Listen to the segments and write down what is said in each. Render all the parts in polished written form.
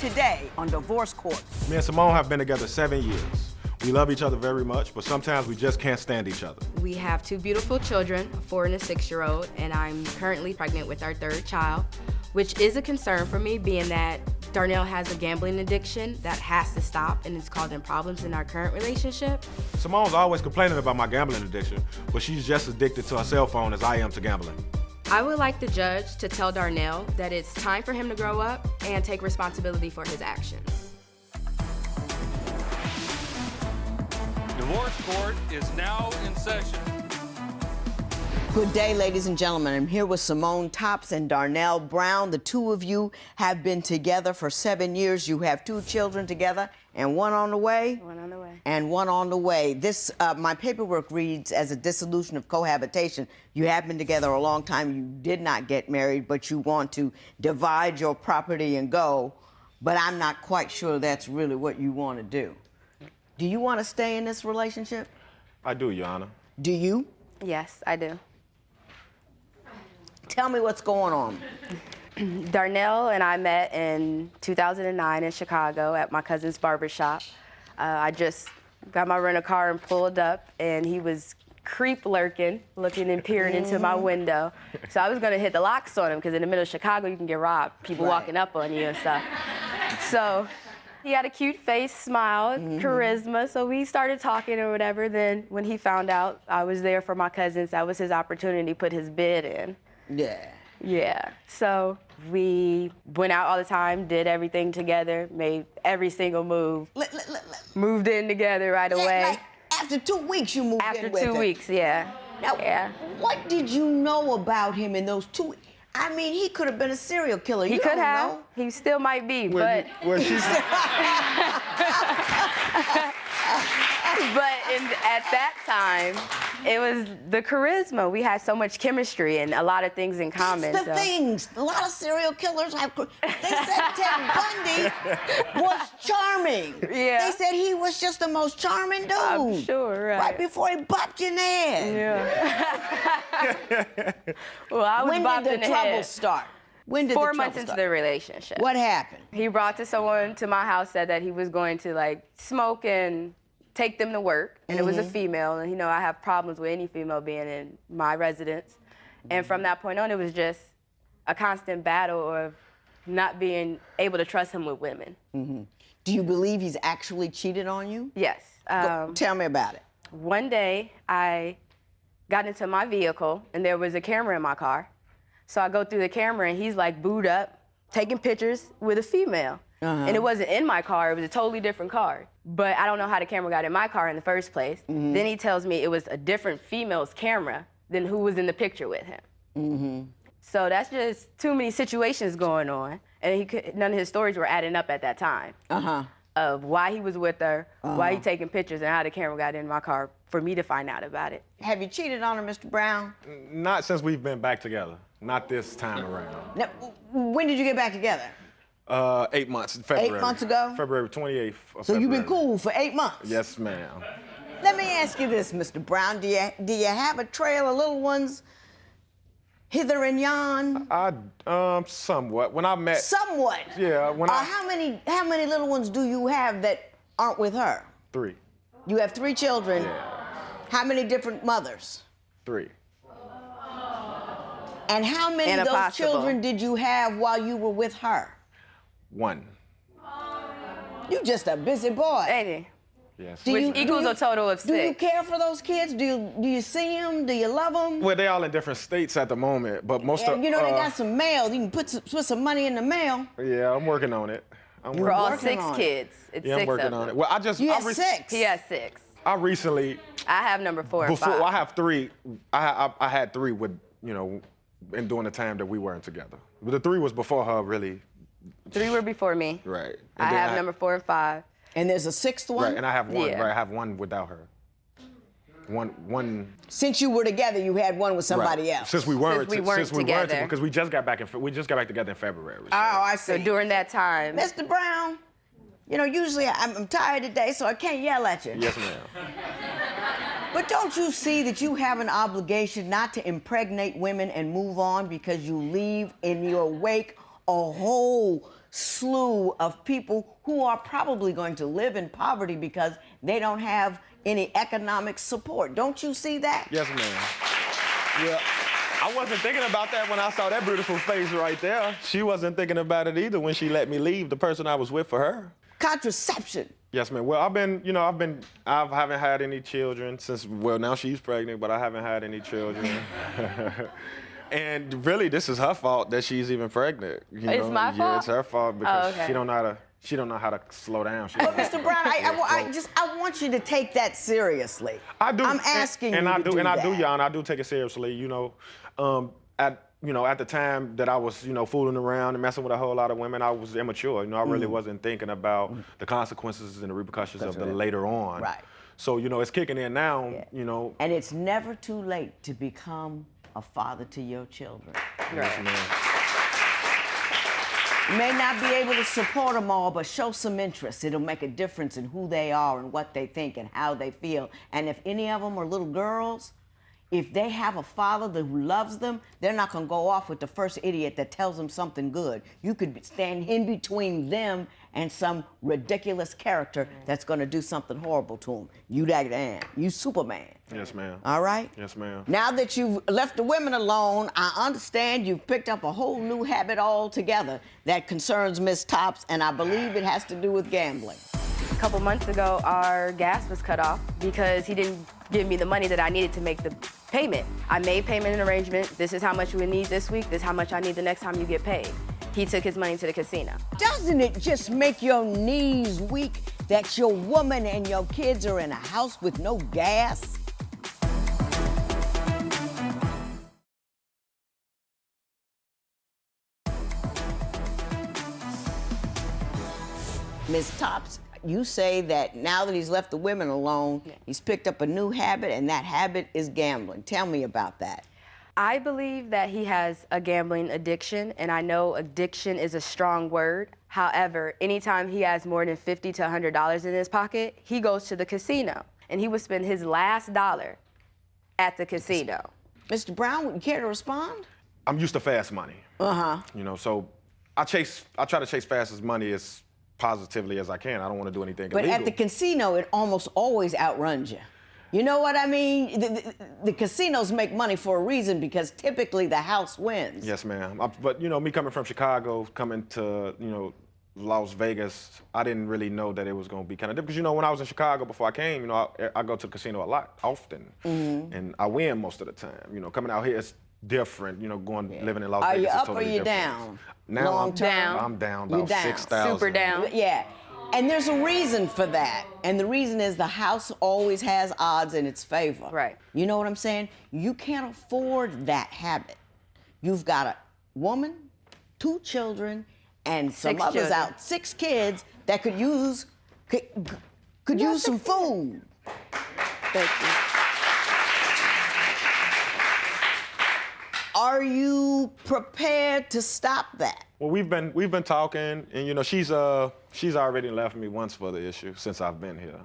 today on Divorce Court. Me and Samone have been together 7 years. We love each other very much, but sometimes we just can't stand each other. We have 2 beautiful children, a 4- and a 6-year-old, and I'm currently pregnant with our 3rd child, which is a concern for me, being that Darnell has a gambling addiction that has to stop, and it's causing problems in our current relationship. Simone's always complaining about my gambling addiction, but she's just addicted to her cell phone as I am to gambling. I would like the judge to tell Darnell that it's time for him to grow up and take responsibility for his actions. Divorce Court is now in session. Good day, ladies and gentlemen. I'm here with Samone Tops and Darnell Brown. The two of you have been together for 7 years. You have 2 children together, and one on the way? One on the way. And one on the way. This, my paperwork reads as a dissolution of cohabitation. You have been together a long time. You did not get married, but you want to divide your property and go. But I'm not quite sure that's really what you want to do. Do you want to stay in this relationship? I do, Your Honor. Do you? Yes, I do. Tell me what's going on. Darnell and I met in 2009 in Chicago at my cousin's barbershop. I just got my rental car and pulled up, and he was creep lurking, looking and peering into my window. So I was gonna hit the locks on him, because in the middle of Chicago, you can get robbed, people walking up on you and stuff. So he had a cute face, smile, charisma, so we started talking or whatever. Then when he found out I was there for my cousins, that was his opportunity to put his bid in. Yeah. Yeah, so we went out all the time, did everything together, made every single move, moved in together right away. Like after 2 weeks, you moved After in with 2 him. weeks, yeah. Now, Yeah. what did you know about him in those 2 weeks? I mean, he could have been a serial killer. He You could don't have. know. He still might be, but at that time, it was the charisma. We had so much chemistry and a lot of things in common. That's the things. A lot of serial killers have. They said Ted Bundy was charming. Yeah. They said he was just the most charming dude. I'm sure, right. before he bopped you in the head. Yeah. Well, I was When bopped did in the the trouble head. start? When did 4 the trouble months into start? the relationship. What happened? He brought someone to my house, said that he was going to like smoke and take them to work, and it was a female, and you know I have problems with any female being in my residence, and from that point on it was just a constant battle of not being able to trust him with women. Do you believe he's actually cheated on you? Yes. Tell me about it. One day I got into my vehicle and there was a camera in my car, so I go through the camera and he's like booed up, taking pictures with a female. And it wasn't in my car, it was a totally different car. But I don't know how the camera got in my car in the first place. Then he tells me it was a different female's camera than who was in the picture with him. So that's just too many situations going on. And none of his stories were adding up at that time. Of why he was with her, why he taking pictures, and how the camera got in my car for me to find out about it. Have you cheated on her, Mr. Brown? Not since we've been back together. Not this time around. Now, when did you get back together? 8 months in February. 8 months ago? February 28th of So February. you've been cool for 8 months? Yes, ma'am. Let me ask you this, Mr. Brown. Do you have a trail of little ones hither and yon? Somewhat. When I met... Somewhat. Yeah, when How many little ones do you have that aren't with her? 3. You have 3 children. Yeah. How many different mothers? 3. And how many And of a those possible. children did you have while you were with her? 1. You just a busy boy. Ain't he? Yes. Do Which you- equals do you- a total of 6. Do you care for those kids? Do you see them? Do you love them? Well, they all in different states at the moment, but most of... You know, they got some mail. You can put some money in the mail. Yeah, I'm working on it. For all working 6 on it. kids. It's Yeah, 6 I'm working of on them. it. Well, I just... You I have re- 6. He has 6. I recently... I have number 4 and 5. Before, I have 3. I had 3 with, you know, in during the time that we weren't together. But the 3 was before her, really. 3 were before me. Right. I And then have number 4 and 5. And there's a 6th one? Right, and I have 1. Yeah. Right, I have 1 without her. One. Since you were together, you had one with somebody right. else. Since we weren't together. because we just got back together in February. So. Oh, I see. So during that time, Mr. Brown, you know, usually I'm tired today, so I can't yell at you. Yes, ma'am. But don't you see that you have an obligation not to impregnate women and move on because you leave in your wake a whole slew of people who are probably going to live in poverty because they don't have any economic support. Don't you see that? Yes, ma'am. Yeah. I wasn't thinking about that when I saw that beautiful face right there. She wasn't thinking about it either when she let me leave the person I was with for her. Contraception. Yes, ma'am. Well, I haven't had any children since, well, now she's pregnant, but I haven't had any children. And really, this is her fault that she's even pregnant. It's my fault? Yeah, it's her fault because okay. she don't know how to slow down. But Mr. Brown, I want you to take that seriously. I do. I'm asking and you I to do, do and that. I do, y'all, and I do take it seriously. At the time that I was, fooling around and messing with a whole lot of women, I was immature. I really wasn't thinking about the consequences and the repercussions of the later on. Right. So, it's kicking in now, And it's never too late to become a father to your children. Yes, ma'am. You may not be able to support them all, but show some interest. It'll make a difference in who they are and what they think and how they feel. And if any of them are little girls, if they have a father who loves them, they're not going to go off with the first idiot that tells them something good. You could stand in between them and some ridiculous character that's going to do something horrible to them. You that man. You Superman. Yes, ma'am. All right? Yes, ma'am. Now that you've left the women alone, I understand you've picked up a whole new habit altogether that concerns Miss Tops, and I believe it has to do with gambling. A couple months ago, our gas was cut off because he didn't give me the money that I needed to make the payment. I made payment and arrangement. This is how much we need this week. This is how much I need the next time you get paid. He took his money to the casino. Doesn't it just make your knees weak that your woman and your kids are in a house with no gas? Ms. Tops, you say that now that he's left the women alone, he's picked up a new habit, and that habit is gambling. Tell me about that. I believe that he has a gambling addiction, and I know addiction is a strong word. However, anytime he has more than $50 to $100 in his pocket, he goes to the casino, and he would spend his last dollar at the casino. Mr. Brown, would you care to respond? I'm used to fast money. So I try to chase fast as money as positively as I can. I don't want to do anything But illegal. at the casino, it almost always outruns you. You know what I mean? The casinos make money for a reason because typically the house wins. Yes, ma'am. But me coming from Chicago, coming to Las Vegas, I didn't really know that it was going to be kind of different. Because when I was in Chicago before I came, I go to the casino a lot, often, and I win most of the time. Coming out here, it's different. Living in Las Are Vegas you is up totally or you different. down? Now Long I'm term? Down. I'm down You about down. 6,000. Super down. Yeah. And there's a reason for that. And the reason is the house always has odds in its favor. Right. You know what I'm saying? You can't afford that habit. You've got a woman, 2 children, and some 6 others children. out, 6 kids that could use some food. Thank you. Are you prepared to stop that? Well, we've been talking, and she's already left me once for the issue since I've been here.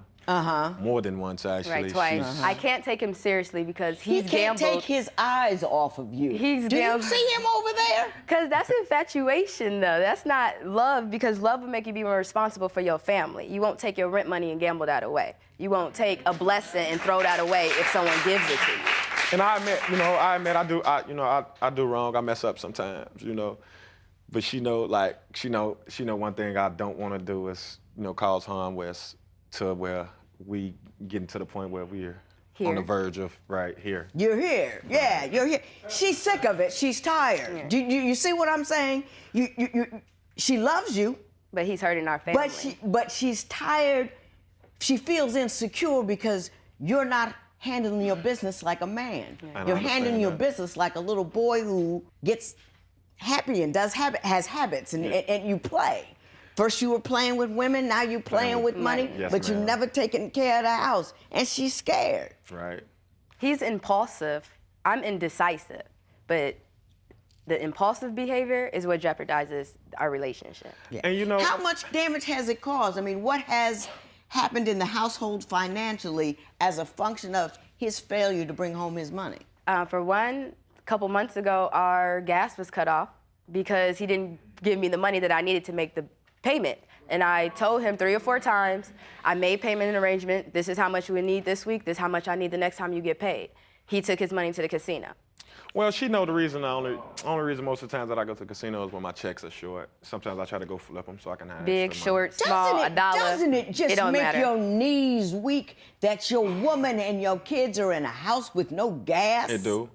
More than once, actually. Right, twice. She's- I can't take him seriously because He he's can't gambled. take his eyes off of you. He's Do you gambled. see him over there? Because that's infatuation, though. That's not love, because love will make you be more responsible for your family. You won't take your rent money and gamble that away. You won't take a blessing and throw that away if someone gives it to you. And I admit I do wrong. I mess up sometimes, But she know one thing I don't want to do is, cause harm to where we getting to the point where we're Here. on the verge of right here. You're here. Yeah, you're here. She's sick of it. She's tired. Yeah. Do you see what I'm saying? She loves you, But he's hurting our family. but she's tired. She feels insecure because you're not handling your business like a man. And I You're handling understand your that. business like a little boy who gets happy and has habits, and you play. First you were playing with women, now you're playing with money, Yes, but you've ma'am. never taken care of the house, and she's scared. Right. He's impulsive. I'm indecisive. But the impulsive behavior is what jeopardizes our relationship. Yeah. And How much damage has it caused? I mean, what has happened in the household financially as a function of his failure to bring home his money? For one, a couple months ago, our gas was cut off because he didn't give me the money that I needed to make the payment. And I told him 3 or 4 times, I made payment and arrangement. This is how much you would need this week. This is how much I need the next time you get paid. He took his money to the casino. Well, she know the reason. The only reason most of the times that I go to the casino is when my checks are short. Sometimes I try to go flip them so I can have Big, extra money. short, small, $1. Doesn't it just don't make matter. your knees weak that your woman and your kids are in a house with no gas? It do.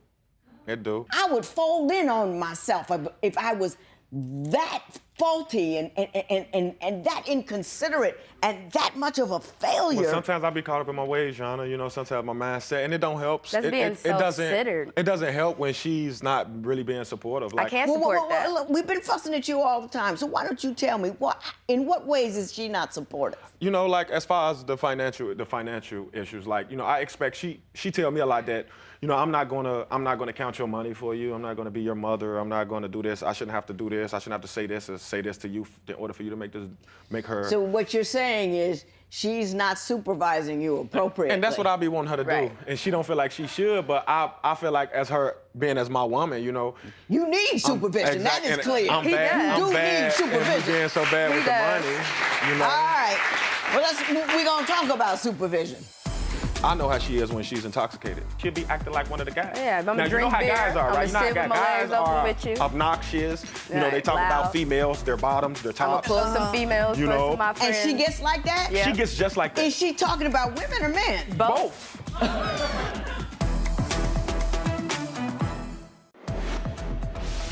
It do. I would fold in on myself if I was that faulty and that inconsiderate and that much of a failure. Well, sometimes I be caught up in my ways, Jana. You know, sometimes my mindset, and it don't help. That's being self-centered. It doesn't help when she's not really being supportive. I can't support that. Look, we've been fussing at you all the time, so why don't you tell me in what ways is she not supportive? You know, like as far as the financial issues, like, you know, I expect she tell me a lot that, you know, I'm not gonna count your money for you. I'm not gonna be your mother. I'm not gonna do this. I shouldn't have to do this. I shouldn't have to say this or say this to you in order for you to make her. So what you're saying is she's not supervising you appropriately. And that's what I be wanting her to do. And she don't feel like she should, but I feel like as her being as my woman, you know. You need supervision. That is and clear. I'm bad. You I'm do bad. need supervision. And being so bad with the money, you know. All right. Well, we're gonna talk about supervision. I know how she is when she's intoxicated. She'll be acting like one of the guys. Yeah, if I'm now, gonna drink you know how beer, guys are, I'm right? You know gonna how sit with my guys legs open are with you. obnoxious. You know, Right, they talk loud. about females, their bottoms, their I'm gonna tops. pull some females You for know. some of my And friends. she gets like that? Yeah. She gets just like that. Is she talking about women or men? both.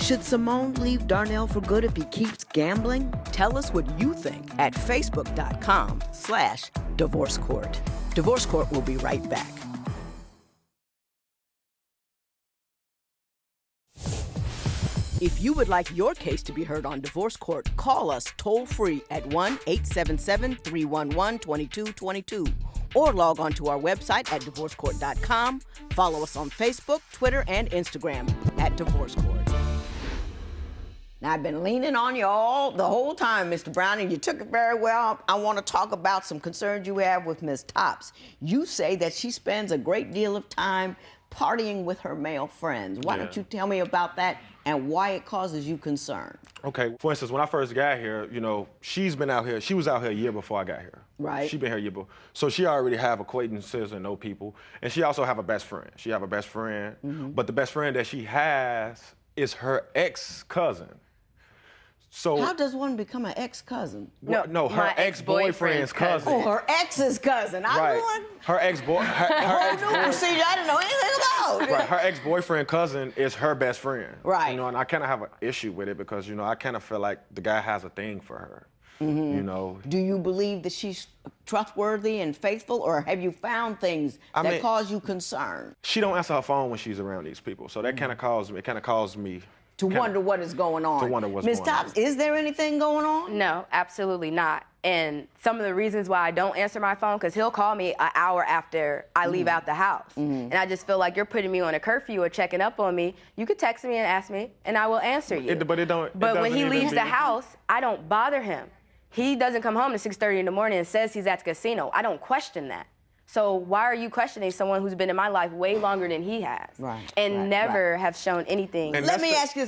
Should Samone leave Darnell for good if he keeps gambling? Tell us what you think at facebook.com/divorce court. Divorce Court will be right back. If you would like your case to be heard on Divorce Court, call us toll-free at 1-877-311-2222 or log on to our website at divorcecourt.com. Follow us on Facebook, Twitter, and Instagram at Divorce Court. Now, I've been leaning on you all the whole time, Mr. Brown, and you took it very well. I want to talk about some concerns you have with Ms. Tops. You say that she spends a great deal of time partying with her male friends. Why don't you tell me about that and why it causes you concern? Okay, for instance, when I first got here, you know, she was out here a year before I got here. Right. She been here a year before. So she already have acquaintances and know people. And she also have a best friend. She have a best friend, but the best friend that she has is her ex-cousin. So How does one become an ex-cousin? no, her my ex-boyfriend's cousin. Oh, her ex's cousin. Right. Her ex-boy, her New procedure I didn't know anything about. Right, her ex-boyfriend cousin is her best friend. Right. You know, and I kind of have an issue with it because, you know, I kind of feel like the guy has a thing for her. You know. Do you believe that she's trustworthy and faithful, or have you found things that cause you concern? She don't answer her phone when she's around these people, so that kind of caused me To wonder what is going on. To wonder what's Ms. going on. Tops, is there anything going on? No, absolutely not. And some of the reasons why I don't answer my phone, because he'll call me an hour after I leave out the house. And I just feel like you're putting me on a curfew or checking up on me. You could text me and ask me, and I will answer you. But when when he leaves the house, I don't bother him. He doesn't come home at 6:30 in the morning and says he's at the casino. I don't question that. So why are you questioning someone who's been in my life way longer than he has? Right, And right, never have shown anything. And Let me ask you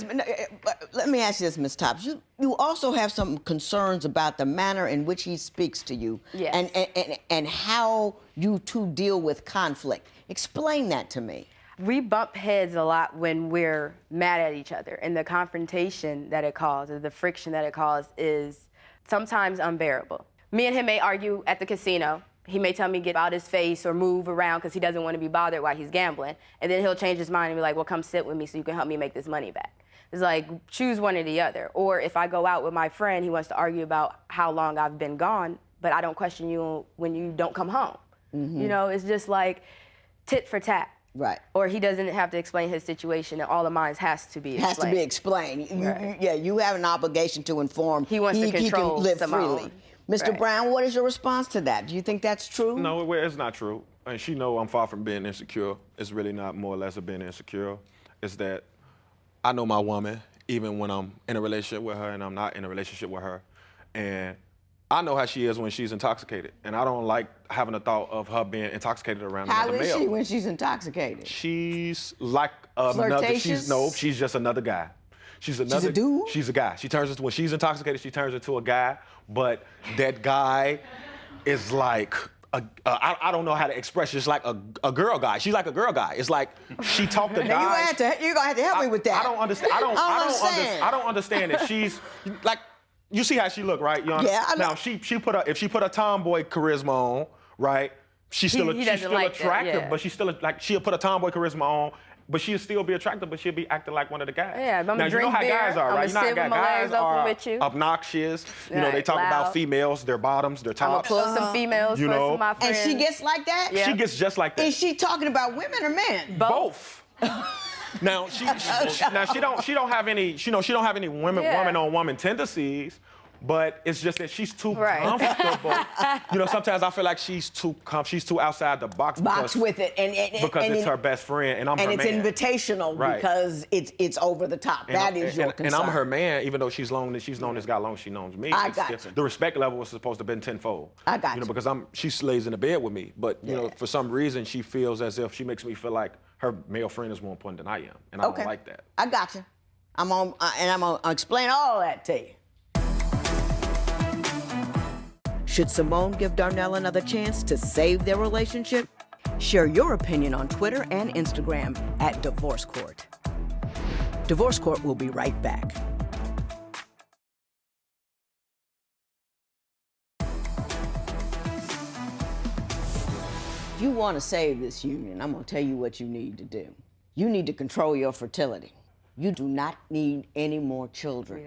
this, Ms. Tops. You also have some concerns about the manner in which he speaks to you. Yes. And how you two deal with conflict. Explain that to me. We bump heads a lot when we're mad at each other, and the confrontation that it causes, the friction that it causes is sometimes unbearable. Me and him may argue at the casino. He may tell me to get out his face or move around because he doesn't want to be bothered while he's gambling. And then he'll change his mind and be like, well, come sit with me so you can help me make this money back. It's like, choose one or the other. Or if I go out with my friend, he wants to argue about how long I've been gone, but I don't question you when you don't come home. You know, it's just like tit for tat. Right. Or he doesn't have to explain his situation, and all of mine has to be explained. Has to be explained. You have an obligation to inform. He wants to control can live Samone. freely. Mr. Brown, what is your response to that? Do you think that's true? No, it's not true. And she know I'm far from being insecure. It's really not more or less of being insecure. It's that I know my woman, even when I'm in a relationship with her and I'm not in a relationship with her. And I know how she is when she's intoxicated. And I don't like having the thought of her being intoxicated around another male. How is she when she's intoxicated? She's like another, Flirtatious? she's just another guy. She's another. She's a dude? She's a guy. She turns into, when she's intoxicated, she turns into a guy, but that guy is like, I don't know how to express it. It's like a girl guy. She's like a girl guy. It's like she talked to guys. You're gonna have to help me with that. I don't understand. I don't understand it. She's like, you see how she look, right? You Yeah, I know. Now if she put a tomboy charisma on, right? She's still attractive, yeah. but she'll put a tomboy charisma on. But she'll still be attractive, but she'll be acting like one of the guys. Yeah, now, you know how guys are, right? You know how guys are with you. obnoxious. You know, they talk about females, their bottoms, their tops. I'm gonna pull some females You for know. some of my friends. And she gets like that? Yeah. She gets just like that. Is she talking about women or men? Both. Now she don't have any, she don't have any woman on woman tendencies, but it's just that she's too comfortable. You know, sometimes I feel like she's too outside the box with it, and it's her best friend, and I'm her man. And it's invitational because it's over the top. That is your concern. And I'm her man, even though she's known this guy long, she knows me. I got you. The respect level was supposed to have been tenfold. I got you. Know, because she lays in the bed with me, but you know, for some reason she feels as if she makes me feel like her male friend is more important than I am, and I don't like that. I got you. I'm gonna explain all that to you. Should Samone give Darnell another chance to save their relationship? Share your opinion on Twitter and Instagram at Divorce Court. Divorce Court will be right back. If you want to save this union, I'm going to tell you what you need to do. You need to control your fertility. You do not need any more children.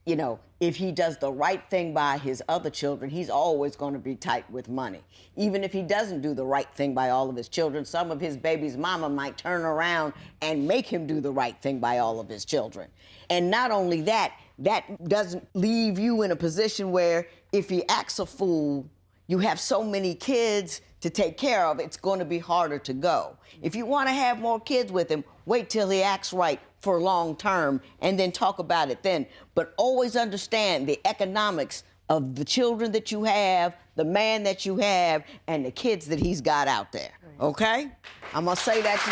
You know, if he does the right thing by his other children, he's always going to be tight with money. Even if he doesn't do the right thing by all of his children, some of his baby's mama might turn around and make him do the right thing by all of his children. And not only that, that doesn't leave you in a position where if he acts a fool, you have so many kids to take care of, it's going to be harder to go. If you want to have more kids with him, wait till he acts right for long term and then talk about it then. But always understand the economics of the children that you have, the man that you have, and the kids that he's got out there, okay? I'm gonna say that to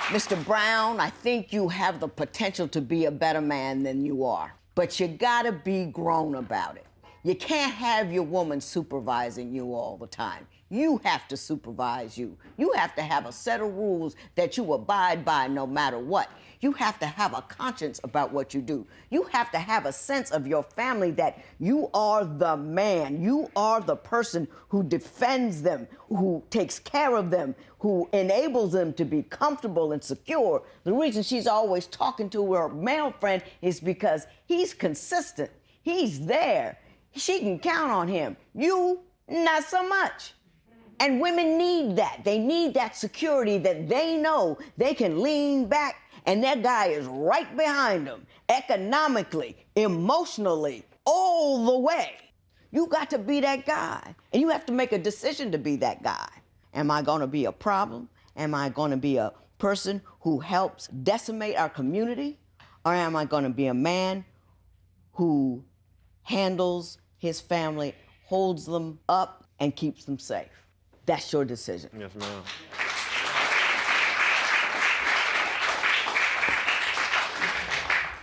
you. Mr. Brown, I think you have the potential to be a better man than you are, but you gotta be grown about it. You can't have your woman supervising you all the time. You have to supervise you. You have to have a set of rules that you abide by no matter what. You have to have a conscience about what you do. You have to have a sense of your family that you are the man. You are the person who defends them, who takes care of them, who enables them to be comfortable and secure. The reason she's always talking to her male friend is because he's consistent. He's there. She can count on him. You, not so much. And women need that. They need that security that they know they can lean back and that guy is right behind them, economically, emotionally, all the way. You got to be that guy. And you have to make a decision to be that guy. Am I going to be a problem? Am I going to be a person who helps decimate our community? Or am I going to be a man who handles his family, holds them up, and keeps them safe? That's your decision. Yes, ma'am.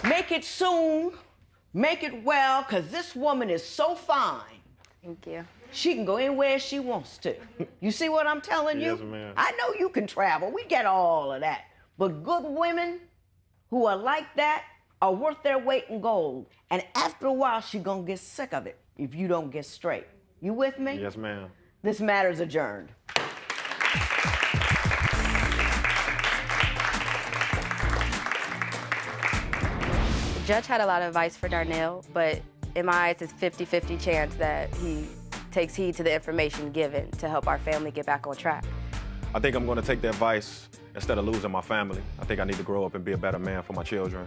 Make it soon, make it well, because this woman is so fine. Thank you. She can go anywhere she wants to. You see what I'm telling you? Yes, ma'am. I know you can travel. We get all of that. But good women who are like that are worth their weight in gold. And after a while, she's going to get sick of it if you don't get straight. You with me? Yes, ma'am. This matter is adjourned. The judge had a lot of advice for Darnell, but in my eyes, it's 50-50 chance that he takes heed to the information given to help our family get back on track. I think I'm going to take the advice instead of losing my family. I think I need to grow up and be a better man for my children.